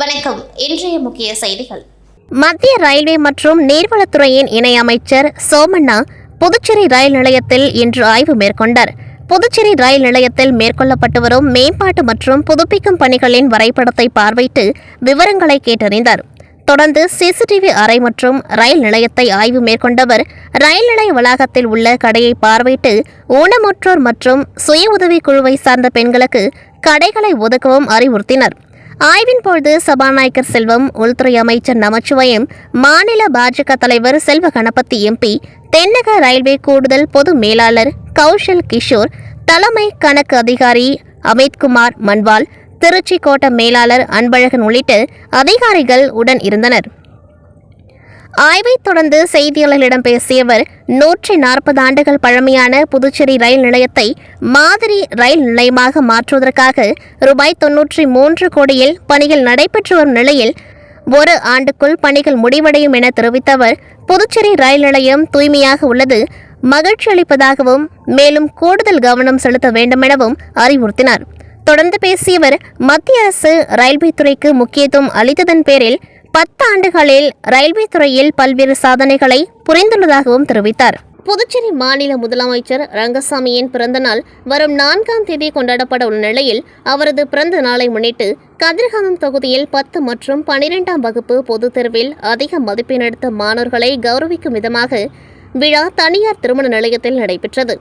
வணக்கம். இன்றைய முக்கிய செய்திகள். மத்திய ரயில்வே மற்றும் நீர்வளத்துறையின் இணையமைச்சர் சோமண்ணா புதுச்சேரி ரயில் நிலையத்தில் இன்று ஆய்வு மேற்கொண்டார். புதுச்சேரி ரயில் நிலையத்தில் மேற்கொள்ளப்பட்டு வரும் மேம்பாட்டு மற்றும் புதுப்பிக்கும் பணிகளின் வரைபடத்தை பார்வையிட்டு விவரங்களை கேட்டறிந்தார். தொடர்ந்து சிசிடிவி அறை மற்றும் ரயில் நிலையத்தை ஆய்வு மேற்கொண்டவர் ரயில் நிலைய வளாகத்தில் உள்ள கடையை பார்வையிட்டு ஊனமுற்றோர் மற்றும் சுய உதவி குழுவை சார்ந்த பெண்களுக்கு கடைகளை ஒதுக்கவும் அறிவுறுத்தினர். ஆய்வின் பொழுது சபாநாயகர் செல்வம், உள்துறை அமைச்சர் நமச்சிவாயம், மாநில பாஜக தலைவர் செல்வ கணபதி எம்பி, தென்னக ரயில்வே கூடுதல் பொது மேலாளர் கௌஷல் கிஷோர், தலைமை கணக்கு அதிகாரி அமித்குமார் மன்வால், திருச்சி கோட்ட மேலாளர் அன்பழகன் உள்ளிட்ட அதிகாரிகள் உடன் இருந்தனர். ஆய்வைத் தொடர்ந்து செய்தியாளர்களிடம் பேசியவர் 140 ஆண்டுகள் பழமையான புதுச்சேரி ரயில் நிலையத்தை மாதிரி ரயில் நிலையமாக மாற்றுவதற்காக ரூபாய் 93 கோடியில் பணிகள் நடைபெற்று வரும் நிலையில் 1 ஆண்டுக்குள் பணிகள் முடிவடையும் என தெரிவித்தவர், புதுச்சேரி ரயில் நிலையம் தூய்மையாக உள்ளது, மகிழ்ச்சி அளிப்பதாகவும் மேலும் கூடுதல் கவனம் செலுத்த வேண்டுமெனவும் அறிவுறுத்தினார். தொடர்ந்து பேசியவர், மத்திய அரசு ரயில்வே துறைக்கு முக்கியத்துவம் அளித்ததன் பேரில் 10 ஆண்டுகளில் ரயில்வே துறையில் பல்வேறு சாதனைகளை புரிந்துள்ளதாகவும் தெரிவித்தார். புதுச்சேரி மாநில முதலமைச்சர் ரங்கசாமியின் பிறந்த நாள் வரும் 4ஆம் தேதி கொண்டாடப்பட உள்ள நிலையில் அவரது பிறந்த நாளை முன்னிட்டு கதிர்காமம் தொகுதியில் 10 மற்றும் 12ஆம் வகுப்பு பொதுத் தேர்வில் அதிக மதிப்பெண் எடுத்த மாணவர்களை கௌரவிக்கும் விதமாக விழா தனியார் திருமண நிலையத்தில் நடைபெற்றது.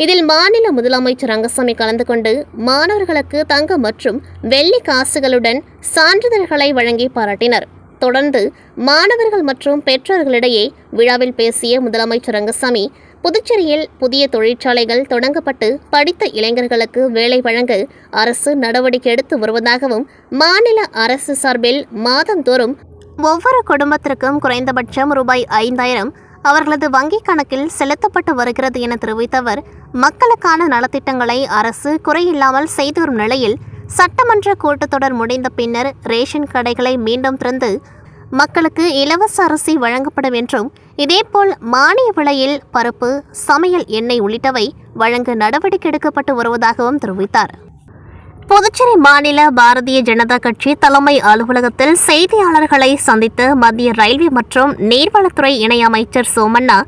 இதில் மாநில முதலமைச்சர் ரங்கசாமி கலந்து கொண்டு மாணவர்களுக்கு தங்கம் மற்றும் வெள்ளி காசுகளுடன் சான்றிதழ்களை வழங்கி பாராட்டினர். தொடர்ந்து மாணவர்கள் மற்றும் பெற்றோர்களிடையே விழாவில் பேசிய முதலமைச்சர் ரங்கசாமி, புதுச்சேரியில் புதிய தொழிற்சாலைகள் தொடங்கப்பட்டு படித்த இளைஞர்களுக்கு வேலை வழங்க அரசு நடவடிக்கை எடுத்து வருவதாகவும், மாநில அரசு சார்பில் மாதந்தோறும் ஒவ்வொரு குடும்பத்திற்கும் குறைந்தபட்சம் ரூபாய் 5000 அவர்களது வங்கிக் கணக்கில் செலுத்தப்பட்டு வருகிறது என தெரிவித்தவர், மக்களுக்கான நலத்திட்டங்களை அரசு குறையில்லாமல் செய்து வரும் நிலையில் சட்டமன்ற கூட்டத்தொடர் முடிந்த பின்னர் ரேஷன் கடைகளை மீண்டும் திறந்து மக்களுக்கு இலவச அரிசி வழங்கப்படும் என்றும், இதேபோல் மானிய விலையில் பருப்பு, சமையல் எண்ணெய் உள்ளிட்டவை வழங்க நடவடிக்கை எடுக்கப்பட்டு வருவதாகவும் தெரிவித்தார். புதுச்சேரி மாநில பாரதிய ஜனதா கட்சி தலைமை அலுவலகத்தில் செய்தியாளர்களை சந்தித்த மத்திய ரயில்வே மற்றும் நீர்வளத்துறை இணையமைச்சர் சோமண்ணா,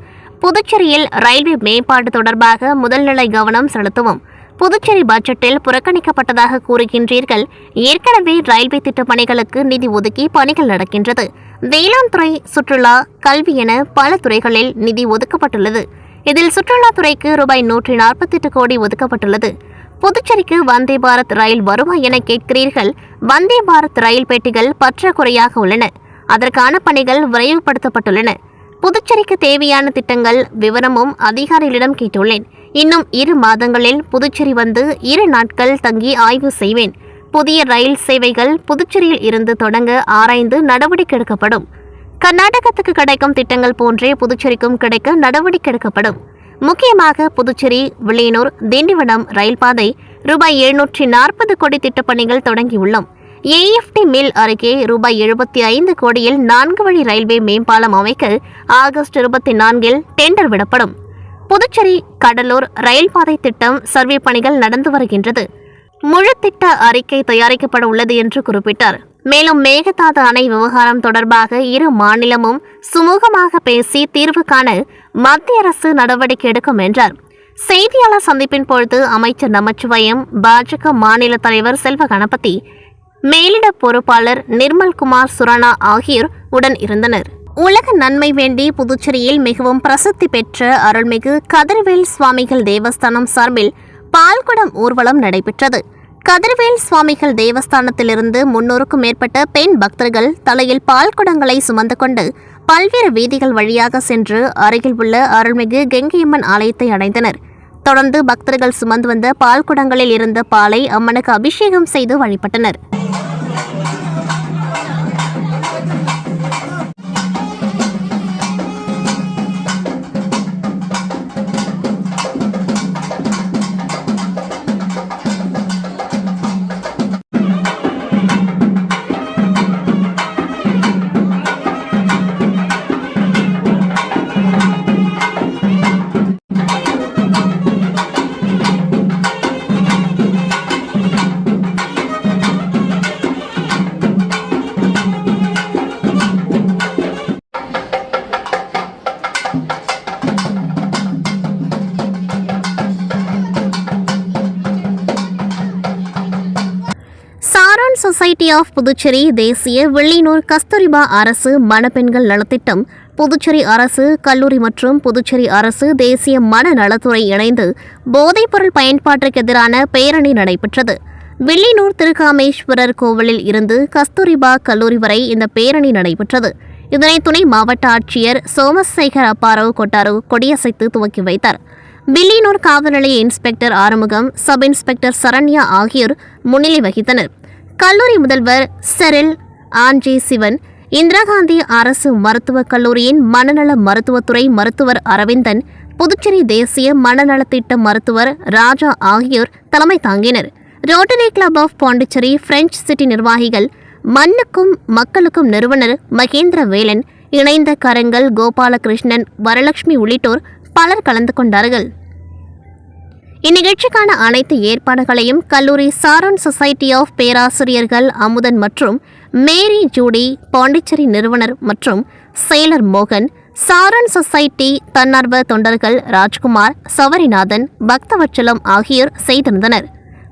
புதுச்சேரியில் ரயில்வே மேம்பாடு தொடர்பாக முதல்நிலை கவனம் செலுத்துவோம். புதுச்சேரி பட்ஜெட்டில் புறக்கணிக்கப்பட்டதாக கூறுகின்றீர்கள். ஏற்கனவே ரயில்வே திட்ட பணிகளுக்கு நிதி ஒதுக்கி பணிகள் நடக்கின்றது. வேளாண் துறை, சுற்றுலா, கல்வி என பல துறைகளில் நிதி ஒதுக்கப்பட்டுள்ளது. இதில் சுற்றுலாத்துறைக்கு ரூபாய் 148 கோடி ஒதுக்கப்பட்டுள்ளது. புதுச்சேரிக்கு வந்தே பாரத் ரயில் வருமா என கேட்கிறீர்கள். வந்தே பாரத் ரயில் பெட்டிகள் பற்றாக்குறையாக உள்ளன. அதற்கான பணிகள் விரைவுபடுத்தப்பட்டுள்ளன. புதுச்சேரிக்கு தேவையான திட்டங்கள் விவரமும் அதிகாரிகளிடம் கேட்டுள்ளேன். இன்னும் 2 மாதங்களில் புதுச்சேரி வந்து 2 நாட்கள் தங்கி ஆய்வு செய்வேன். புதிய ரயில் சேவைகள் புதுச்சேரியில் இருந்து தொடங்க ஆராய்ந்து நடவடிக்கை எடுக்கப்படும். கர்நாடகத்துக்கு கிடைக்கும் திட்டங்கள் போன்றே புதுச்சேரிக்கும் கிடைக்க நடவடிக்கை எடுக்கப்படும். முக்கியமாக புதுச்சேரி வில்லியனூர் திண்டிவனம் ரயில் பாதை ரூபாய் 740 கோடி திட்டப்பணிகள் தொடங்கியுள்ளோம். ஏஎஃப்டி மில் அருகே ரூபாய் 75 கோடியில் 4 வழி ரயில்வே மேம்பாலம் அமைக்க ஆகஸ்ட் 24 டெண்டர் விடப்படும். புதுச்சேரி கடலூர் ரயில் பாதை திட்டம் சர்வே பணிகள் நடந்து வருகின்றது. முழு திட்ட அறிக்கை தயாரிக்கப்பட உள்ளது என்று குறிப்பிட்டார். மேலும் மேகதாது அணை விவகாரம் தொடர்பாக 2 மாநிலமும் சுமூகமாக பேசி தீர்வு காண மத்திய அரசு நடவடிக்கை எடுக்கும் என்றார். செய்தியாளர் சந்திப்பின் பொழுது அமைச்சர் நமச்சிவாயம், பாஜக மாநில தலைவர் செல்வ கணபதி, மேலிட பொறுப்பாளர் நிர்மல்குமார் சுரானா ஆகியோர் உடன் இருந்தனர். உலக நன்மை வேண்டி புதுச்சேரியில் மிகவும் பிரசித்தி பெற்ற அருள்மிகு கதிர்வேல் சுவாமிகள் தேவஸ்தானம் சார்பில் பால்குடம் ஊர்வலம் நடைபெற்றது. கதிர்வேல் சுவாமிகள் தேவஸ்தானத்திலிருந்து 300க்கும் மேற்பட்ட பெண் பக்தர்கள் தலையில் பால்குடங்களை சுமந்து கொண்டு பல்வேறு வீதிகள் வழியாக சென்று அருகில் உள்ள அருள்மிகு கங்கையம்மன் ஆலயத்தை அடைந்தனர். தொடர்ந்து பக்தர்கள் சுமந்து வந்த பால்குடங்களில் இருந்த பாலை அம்மனுக்கு அபிஷேகம் செய்து வழிபட்டனர். சாரோன் சொசைட்டி ஆஃப் புதுச்சேரி தேசிய வில்லியனூர் கஸ்தூரிபா அரசு மணப்பெண்கள் நலத்திட்டம், புதுச்சேரி அரசு கல்லூரி மற்றும் புதுச்சேரி அரசு தேசிய மனநலத்துறை இணைந்து போதைப்பொருள் பயன்பாட்டிற்கு எதிரான பேரணி நடைபெற்றது. வில்லியனூர் திருக்காமேஸ்வரர் கோவிலில் இருந்து கஸ்தூரிபா கல்லூரி வரை இந்த பேரணி நடைபெற்றது. இதனை துணை மாவட்ட ஆட்சியர் சோமசேகர் அப்பாராவ் கொட்டாரு கொடியசைத்து துவக்கி வைத்தார். வில்லியனூர் காவல் நிலைய inspector Arumugam, sub inspector Saranya ஆகியோர் முன்னிலை வகித்தனர். கல்லூரி முதல்வர் செரில் ஆன்ஜே சிவன், இந்திரா காந்தி அரசு மருத்துவக் கல்லூரியின் மனநல மருத்துவத்துறை மருத்துவர் அரவிந்தன், புதுச்சேரி தேசிய மனநலத்திட்ட மருத்துவர் ராஜா ஆகியோர் தலைமை தாங்கினர். Rotary club of Pondicherry French city நிர்வாகிகள், மண்ணுக்கும் மக்களுக்கும் நிறுவனர் மகேந்திர வேலன், இணைந்த கரங்கள் கோபாலகிருஷ்ணன், வரலட்சுமி உள்ளிட்டோர் பலர் கலந்து கொண்டார்கள். இந்நிகழ்ச்சிக்கான அனைத்து ஏற்பாடுகளையும் கல்லூரி சாரோன் சொசைட்டி ஆஃப் பேராசிரியர்கள் அமுதன் மற்றும் மேரி ஜூடி, பாண்டிச்சேரி நிறுவனர் மற்றும் செயலர் மோகன், சாரோன் சொசைட்டி தன்னார்வ தொண்டர்கள் ராஜ்குமார், சவரிநாதன், பக்தவச்சலம் ஆகியோர் செய்திருந்தனர்.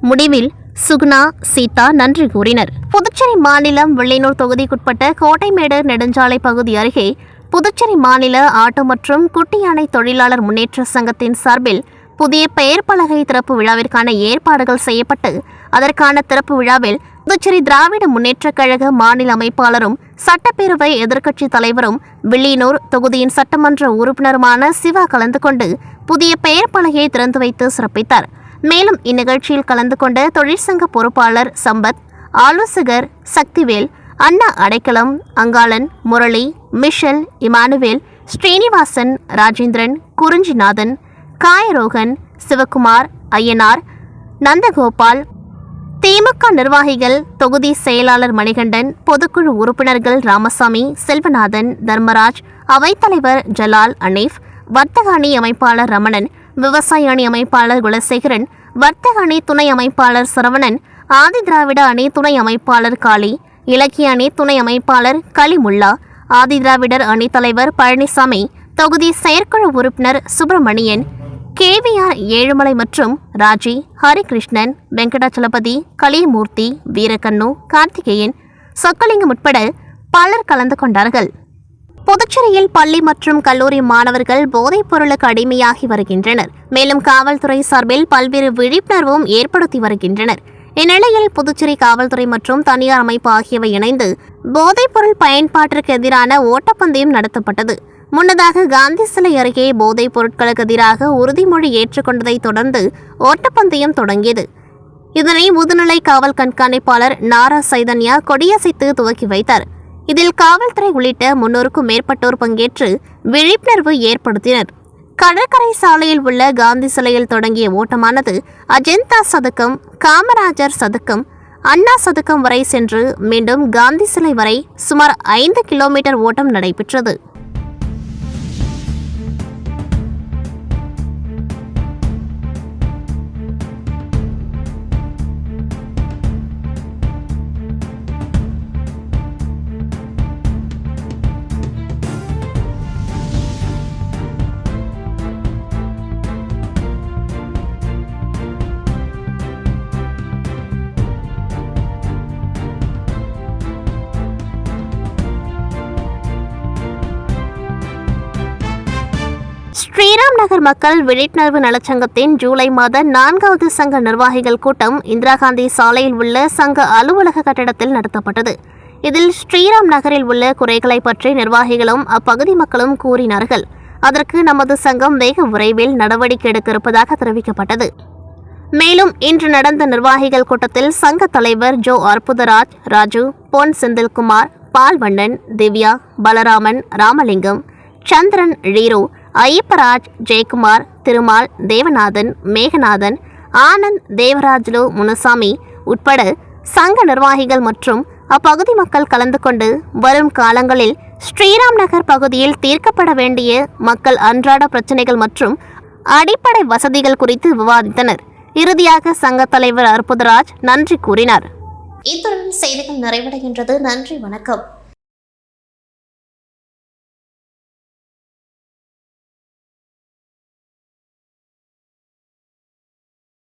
முடிவில் சுகுணா, சீதா நன்றி கூறினர். புதுச்சேரி மாநிலம் வில்லியனூர் தொகுதிக்குட்பட்ட கோட்டைமேடு நெடுஞ்சாலை பகுதி அருகே புதுச்சேரி மாநில ஆட்டோ மற்றும் குட்டி யானை தொழிலாளர் முன்னேற்ற சங்கத்தின் சார்பில் புதிய பெயர் பலகை திறப்பு விழாவிற்கான ஏற்பாடுகள் செய்யப்பட்டு, அதற்கான திறப்பு விழாவில் புதுச்சேரி திராவிட முன்னேற்றக் கழக மாநில அமைப்பாளரும் சட்டப்பேரவை எதிர்க்கட்சித் தலைவரும் வில்லியனூர் தொகுதியின் சட்டமன்ற உறுப்பினருமான சிவா கலந்து கொண்டு புதிய பெயர் பலகையை திறந்து வைத்து சிறப்பித்தார். மேலும் இந்நிகழ்ச்சியில் கலந்து கொண்ட தொழிற்சங்க பொறுப்பாளர் சம்பத், ஆலோசகர் சக்திவேல், அண்ணா அடைக்கலம், அங்காளன், முரளி, மிஷல், இமானுவேல், ஸ்ரீனிவாசன், ராஜேந்திரன், குறிஞ்சிநாதன், காயரோகன், சிவகுமார், ஐயனார், நந்தகோபால், திமுக நிர்வாகிகள், தொகுதி செயலாளர் மணிகண்டன், பொதுக்குழு உறுப்பினர்கள் ராமசாமி, செல்வநாதன், தர்மராஜ், அவைத்தலைவர் ஜலால் அனீஃப், வர்த்தக அணி அமைப்பாளர் ரமணன், விவசாய அணி அமைப்பாளர் குலசேகரன், வர்த்தக அணி துணை அமைப்பாளர் சரவணன், ஆதி திராவிட அணி துணை அமைப்பாளர் காளி, இலக்கிய அணி துணை அமைப்பாளர் கலிமுல்லா, ஆதி திராவிடர் அணி தலைவர் பழனிசாமி, தொகுதி செயற்குழு உறுப்பினர் சுப்பிரமணியன், கேவிஆர் ஏழுமலை மற்றும் ராஜி, ஹரிகிருஷ்ணன், வெங்கடாச்சலபதி, கலியமூர்த்தி, வீரகண்ணு, கார்த்திகேயன், சொக்கலிங்கம் உட்பட பலர் கலந்து கொண்டார்கள். புதுச்சேரியில் பள்ளி மற்றும் கல்லூரி மாணவர்கள் போதைப் பொருளுக்கு அடிமையாகி வருகின்றனர். மேலும் காவல்துறை சார்பில் பல்வேறு விழிப்புணர்வும் ஏற்படுத்தி வருகின்றனர். இந்நிலையில் புதுச்சேரி காவல்துறை மற்றும் தனியார் அமைப்பு ஆகியவை இணைந்து போதைப்பொருள் பயன்பாட்டிற்கு எதிரான ஓட்டப்பந்தயம் நடத்தப்பட்டது. முன்னதாக காந்தி சிலை அருகே போதைப் பொருட்களுக்கு எதிராக உறுதிமொழி ஏற்றுக்கொண்டதை தொடர்ந்து ஓட்டப்பந்தயம் தொடங்கியது. இதனை முதுநிலை காவல் கண்காணிப்பாளர் நாரா சைதன்யா கொடியசைத்து துவக்கி வைத்தார். இதில் காவல்துறை உள்ளிட்ட 300க்கும் மேற்பட்டோர் பங்கேற்று விழிப்புணர்வு ஏற்படுத்தினர். கடற்கரை சாலையில் உள்ள காந்தி சிலையில் தொடங்கிய ஓட்டமானது அஜந்தா சதுக்கம், காமராஜர் சதுக்கம், அண்ணா சதுக்கம் வரை சென்று மீண்டும் காந்தி சிலை வரை சுமார் 5 கிலோமீட்டர் ஓட்டம் நடைபெற்றது. ஸ்ரீராம் நகர் மக்கள் விழிப்புணர்வு நலச்சங்கத்தின் ஜூலை மாத 4வது சங்க நிர்வாகிகள் கூட்டம் இந்திரா காந்தி சாலையில் உள்ள சங்க அலுவலக கட்டடத்தில் நடத்தப்பட்டது. இதில் ஸ்ரீராம் நகரில் உள்ள குறைகளை பற்றி நிர்வாகிகளும் அப்பகுதி மக்களும் கூறினார்கள். அதற்கு நமது சங்கம் வெகு விரைவில் நடவடிக்கை எடுக்க இருப்பதாக தெரிவிக்கப்பட்டது. மேலும் இன்று நடந்த நிர்வாகிகள் கூட்டத்தில் சங்க தலைவர் ஜோ அற்புதராஜ், ராஜு, பொன் செந்தில்குமார், பால்வண்ணன், திவ்யா, பலராமன், ராமலிங்கம், சந்திரன், ரீரோ, ஐயப்பராஜ், ஜெயக்குமார், திருமால், தேவநாதன், மேகநாதன், ஆனந்த், தேவராஜ்லு, முனுசாமி உட்பட சங்க நிர்வாகிகள் மற்றும் அப்பகுதி மக்கள் கலந்து கொண்டு வரும் காலங்களில் ஸ்ரீராம் நகர் பகுதியில் தீர்க்கப்பட வேண்டிய மக்கள் அன்றாட பிரச்சினைகள் மற்றும் அடிப்படை வசதிகள் குறித்து விவாதித்தனர். இறுதியாக சங்க தலைவர் அற்புதராஜ் நன்றி கூறினார். இத்துடன் செய்திகள் நிறைவடைகின்றது. நன்றி, வணக்கம்.